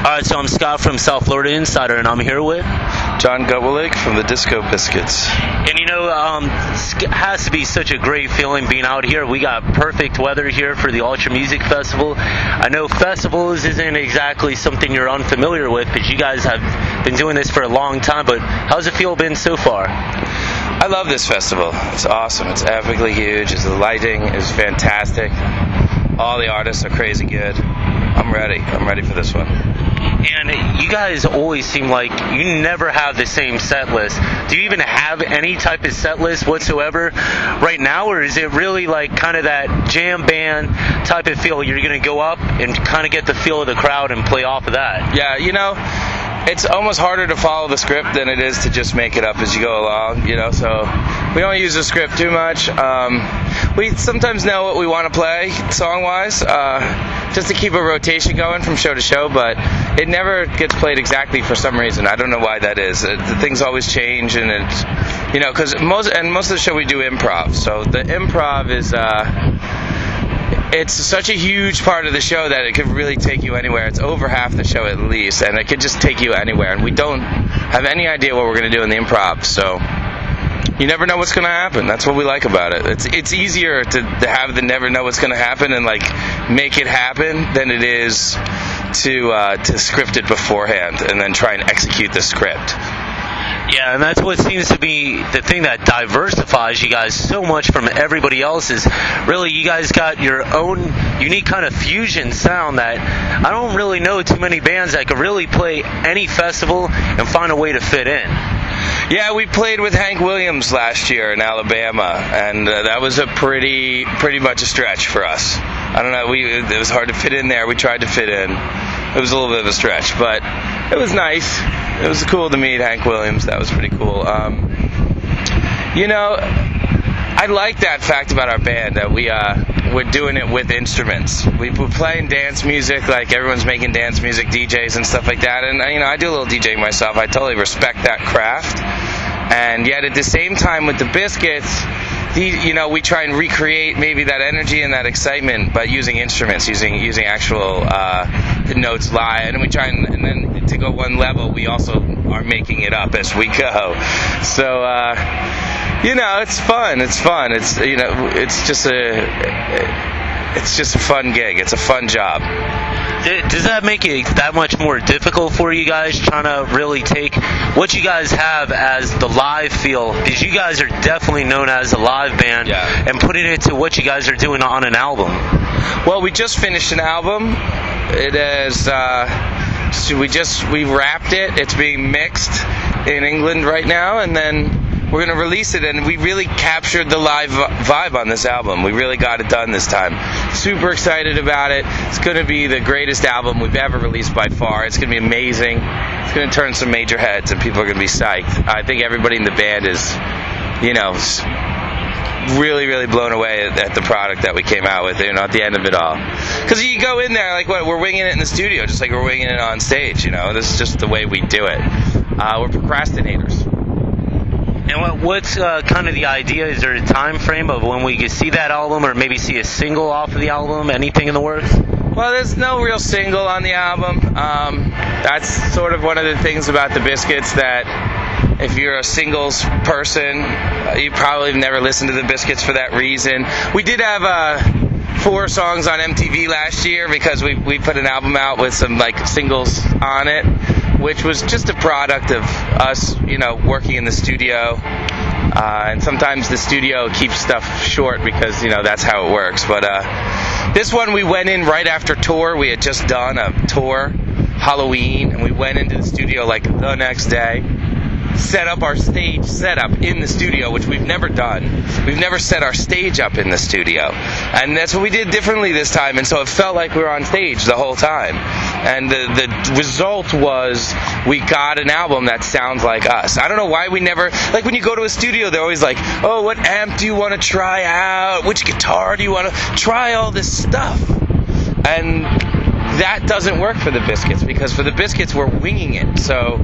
Alright, so I'm Scott from South Florida Insider, and I'm here with John Gutwillig from the Disco Biscuits. And it has to be such a great feeling being out here. We got perfect weather here for the Ultra Music Festival. I know festivals isn't exactly something you're unfamiliar with, but you guys have been doing this for a long time. But how's it feel been so far? I love this festival. It's awesome. It's epically huge. The lighting is fantastic. All the artists are crazy good. I'm ready. I'm ready for this one. And you guys always seem like you never have the same set list. Do you even have any type of set list whatsoever right now, or is it really like kind of that jam band type of feel? You're going to go up and kind of get the feel of the crowd and play off of that? Yeah, it's almost harder to follow the script than it is to just make it up as you go along, so we don't use the script too much. We sometimes know what we want to play song-wise, just to keep a rotation going from show to show, but it never gets played exactly for some reason. I don't know why that is. Things always change, and it's, because most of the show we do improv, so the improv is... it's such a huge part of the show that it could really take you anywhere. It's over half the show at least, and it could just take you anywhere. And we don't have any idea what we're going to do in the improv, so you never know what's going to happen. That's what we like about it. It's easier to have the never know what's going to happen and make it happen than it is to script it beforehand and then try and execute the script. Yeah, and that's what seems to be the thing that diversifies you guys so much from everybody else is really you guys got your own unique kind of fusion sound that I don't really know too many bands that could really play any festival and find a way to fit in. Yeah, we played with Hank Williams last year in Alabama, and that was a pretty much a stretch for us. I don't know, it was hard to fit in there. We tried to fit in. It was a little bit of a stretch, but it was nice. It was cool to meet Hank Williams. That was pretty cool. I like that fact about our band, that we're doing it with instruments. We're playing dance music, like everyone's making dance music, DJs and stuff like that. And I do a little DJing myself. I totally respect that craft. And yet at the same time with the Biscuits, we try and recreate maybe that energy and that excitement by using instruments, using actual the notes live, and we try and then to go one level, we also are making it up as we go. So it's fun. It's fun. It's just a fun gig. It's a fun job. Does that make it that much more difficult for you guys trying to really take what you guys have as the live feel, because you guys are definitely known as a live band, yeah, and putting it to what you guys are doing on an album? Well, we just finished an album. It is we wrapped it. It's being mixed in England right now, and then we're going to release it, and we really captured the live vibe on this album. We really got it done this time. Super excited about it. It's going to be the greatest album we've ever released by far. It's going to be amazing. It's going to turn some major heads, and people are going to be psyched. I think everybody in the band is, really, really blown away at the product that we came out with, at the end of it all. Because you go in there, we're winging it in the studio, just like we're winging it on stage, This is just the way we do it. We're procrastinators. And what's kind of the idea? Is there a time frame of when we can see that album, or maybe see a single off of the album? Anything in the works? Well, there's no real single on the album. That's sort of one of the things about the Biscuits, that if you're a singles person, you probably have never listened to the Biscuits for that reason. We did have 4 songs on MTV last year because we put an album out with some singles on it, which was just a product of us, working in the studio. And sometimes the studio keeps stuff short because, that's how it works. But this one we went in right after tour. We had just done a tour, Halloween, and we went into the studio the next day. Set up our stage setup in the studio, which we've never done. We've never set our stage up in the studio. And that's what we did differently this time, and so it felt like we were on stage the whole time. And the result was we got an album that sounds like us. I don't know why we never... when you go to a studio, they're always like, oh, what amp do you want to try out? Which guitar do you want to... Try all this stuff. And that doesn't work for the Biscuits, because for the Biscuits, we're winging it. So...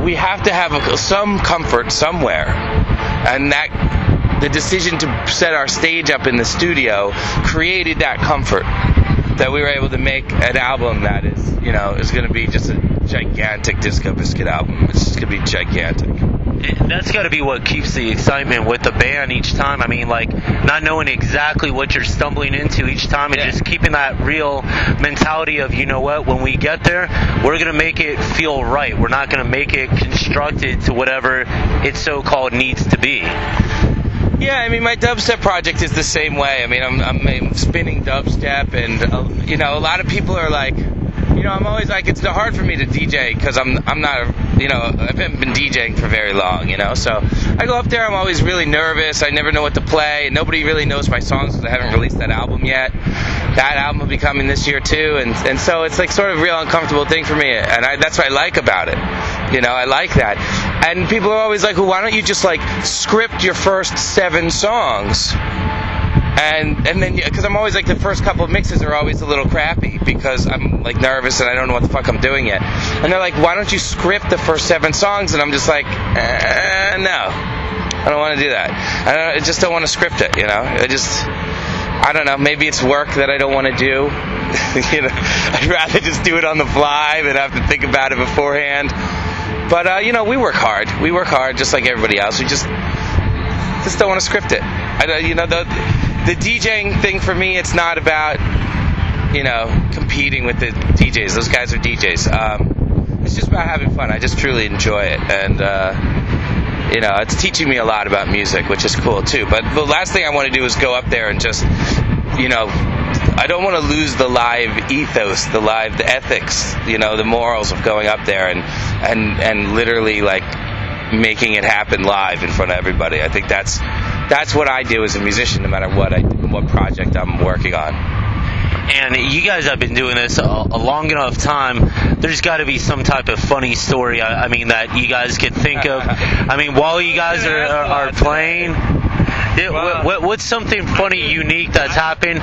we have to have some comfort somewhere, and that the decision to set our stage up in the studio created that comfort. that we were able to make an album that is, is going to be just a gigantic Disco Biscuit album. It's just going to be gigantic. That's got to be what keeps the excitement with the band each time. I mean, like, not knowing exactly what you're stumbling into each time and just keeping that real mentality of, you know what, when we get there, we're going to make it feel right. We're not going to make it constructed to whatever it so-called needs to be. Yeah, I mean, my dubstep project is the same way. I mean, I'm spinning dubstep, and, a lot of people are like, I'm always like, it's hard for me to DJ because I'm not, I haven't been DJing for very long, so I go up there, I'm always really nervous, I never know what to play, and nobody really knows my songs because I haven't released that album yet. That album will be coming this year too, and so it's like sort of a real uncomfortable thing for me, and that's what I like about it. I like that. And people are always like, well, why don't you just like script your first 7 songs? And then, because I'm always like, the first couple of mixes are always a little crappy because I'm like nervous and I don't know what the fuck I'm doing yet. And they're like, why don't you script the first 7 songs? And I'm just like, no, I don't want to do that. I just don't want to script it, I don't know, maybe it's work that I don't want to do. I'd rather just do it on the fly than have to think about it beforehand. But, we work hard. We work hard just like everybody else. We just don't want to script it. The DJing thing for me, it's not about, competing with the DJs. Those guys are DJs. It's just about having fun. I just truly enjoy it. And, it's teaching me a lot about music, which is cool too. But the last thing I want to do is go up there and just, I don't want to lose the live ethos, the ethics, the morals of going up there and literally like making it happen live in front of everybody. I think that's what I do as a musician, no matter what project I'm working on. And you guys have been doing this a long enough time. There's got to be some type of funny story, I mean, that you guys could think of. I mean, while you guys are playing, what's something funny, unique that's happened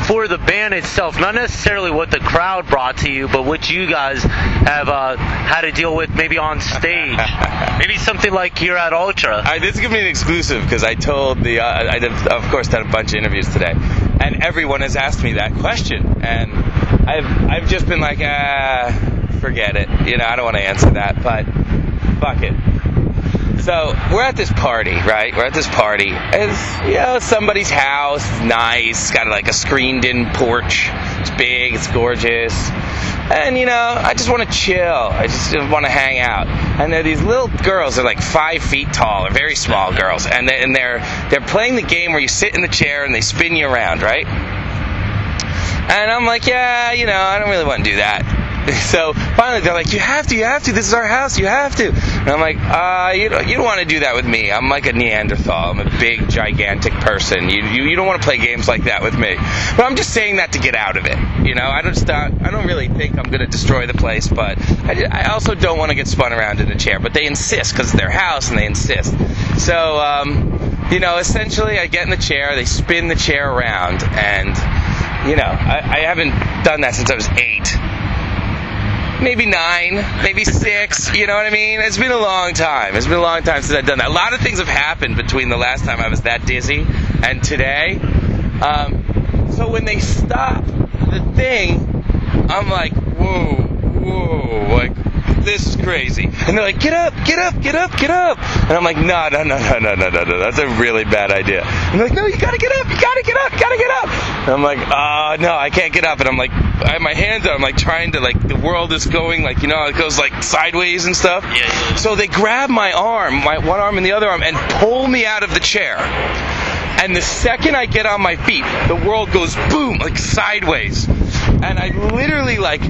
for the band itself? Not necessarily what the crowd brought to you, but what you guys have had to deal with maybe on stage. Maybe something like here at Ultra. This is going to be an exclusive because I told of course, done a bunch of interviews today. And everyone has asked me that question. And I've just been like, forget it. I don't want to answer that, but fuck it. So we're at this party, right? We're at this party. It's, somebody's house. It's nice. It's got like a screened-in porch. It's big. It's gorgeous. And, I just want to chill. I just want to hang out. And there are these little girls. They're like 5 feet tall. They're very small girls. And they're playing the game where you sit in the chair and they spin you around, right? And I'm like, I don't really want to do that. So finally they're like, you have to, this is our house, you have to. And I'm like, you don't want to do that with me. I'm like a Neanderthal. I'm a big, gigantic person. You don't want to play games like that with me. But I'm just saying that to get out of it. I don't really think I'm going to destroy the place, but I also don't want to get spun around in a chair. But they insist because it's their house and they insist. So, essentially I get in the chair, they spin the chair around, and, I haven't done that since I was 8. Maybe 9, maybe 6, you know what I mean? It's been a long time. It's been a long time since I've done that. A lot of things have happened between the last time I was that dizzy and today. So when they stop the thing, I'm like, whoa, like, this is crazy. And they're like, get up. And I'm like, no, that's a really bad idea. And they're like, no, you gotta get up. And I'm like, no, I can't get up. And I'm like, I have my hands out. I'm like trying to, like, the world is going, like, it goes like sideways and stuff. Yeah. So they grab my arm, my one arm and the other arm, and pull me out of the chair. And the second I get on my feet, the world goes boom, like sideways. And I literally, like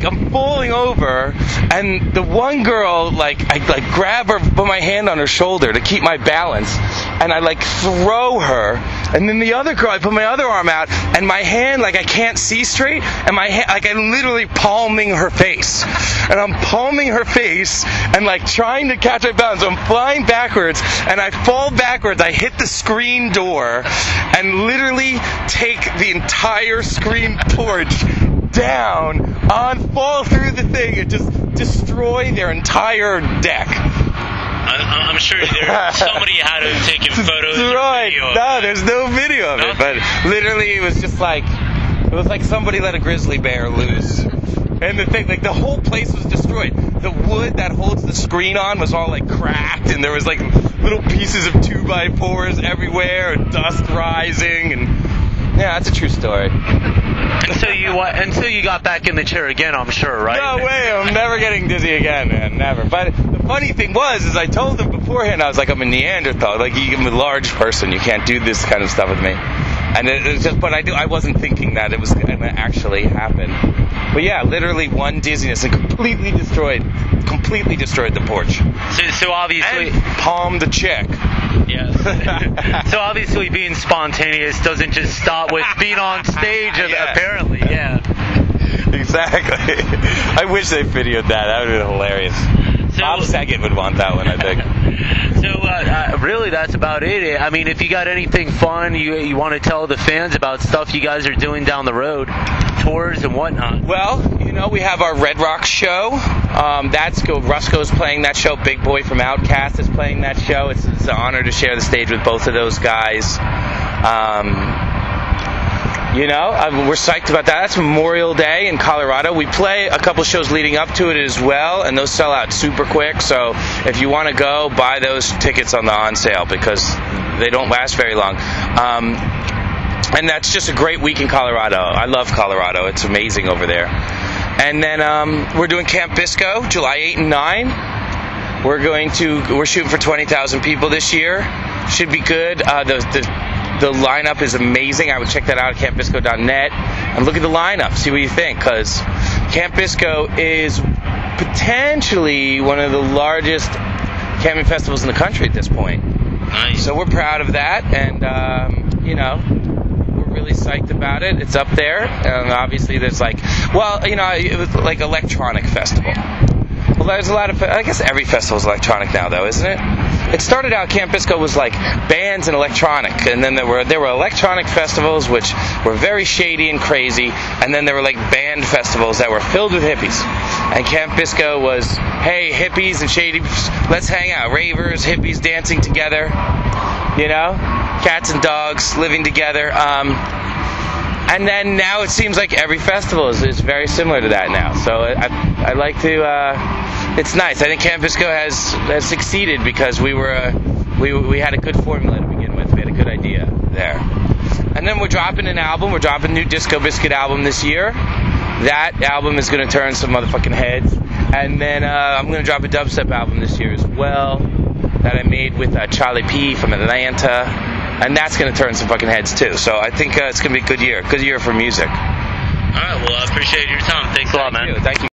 I'm falling over, and the one girl, I grab her, put my hand on her shoulder to keep my balance, and I throw her, and then the other girl, I put my other arm out, and my hand, I can't see straight, and my hand, I'm literally palming her face, and I'm palming her face, and trying to catch my balance, so I'm flying backwards, and I fall backwards, I hit the screen door, and literally take the entire screen porch down, fall through the thing, and just destroy their entire deck. I'm sure somebody had to have taken photos. Destroyed. No, there's no video of it, but literally it was just It was like somebody let a grizzly bear loose. And the thing, like, the whole place was destroyed. The wood that holds the screen on was all, like, cracked, and there was, like, little pieces of 2x4s everywhere, and dust rising, and yeah, that's a true story. Until you got back in the chair again, I'm sure, right? No way, I'm never getting dizzy again, man, never. But the funny thing was I told them beforehand, I was like, I'm a Neanderthal, like, I'm a large person, you can't do this kind of stuff with me. And it was just, but I wasn't thinking that it was going to actually happen. But yeah, literally one dizziness and completely destroyed the porch. So obviously, and palmed the check. Yes. So obviously, being spontaneous doesn't just stop with being on stage. Yeah. Apparently, yeah. Exactly. I wish they videoed that. That would have been hilarious. Bob Saget would want that one, I think. So really, that's about it. I mean, if you got anything fun you want to tell the fans about stuff you guys are doing down the road, tours and whatnot. Well, we have our Red Rock show. Rusko's playing that show. Big Boy from Outkast is playing that show. It's an honor to share the stage with both of those guys. We're psyched about that. That's Memorial Day in Colorado. We play a couple shows leading up to it as well, and those sell out super quick. So if you want to go, buy those tickets on sale because they don't last very long. And that's just a great week in Colorado. I love Colorado. It's amazing over there. And then we're doing Camp Bisco, July 8 and 9. We're shooting for 20,000 people this year. Should be good. The lineup is amazing. I would check that out at campbisco.net and look at the lineup, see what you think, because Camp Bisco is potentially one of the largest camping festivals in the country at this point. Nice. So we're proud of that, and we're really psyched about it. It's up there, and obviously there's it was like electronic festival. Well, there's a lot of, I guess every festival is electronic now, though, isn't it? It started out, Camp Bisco was like bands and electronic, and then there were electronic festivals which were very shady and crazy, and then there were like band festivals that were filled with hippies. And Camp Bisco was, hey, hippies and shady, let's hang out, ravers, hippies dancing together, cats and dogs living together. And then now it seems like every festival is very similar to that now. So I like to. It's nice. I think Camp Bisco has succeeded because we had a good formula to begin with. We had a good idea there. And then we're dropping an album. We're dropping a new Disco Biscuit album this year. That album is going to turn some motherfucking heads. And then I'm going to drop a dubstep album this year as well that I made with Charlie P from Atlanta. And that's going to turn some fucking heads too. So I think it's going to be a good year for music. All right. Well, I appreciate your time. Thanks a lot, man. Thank you.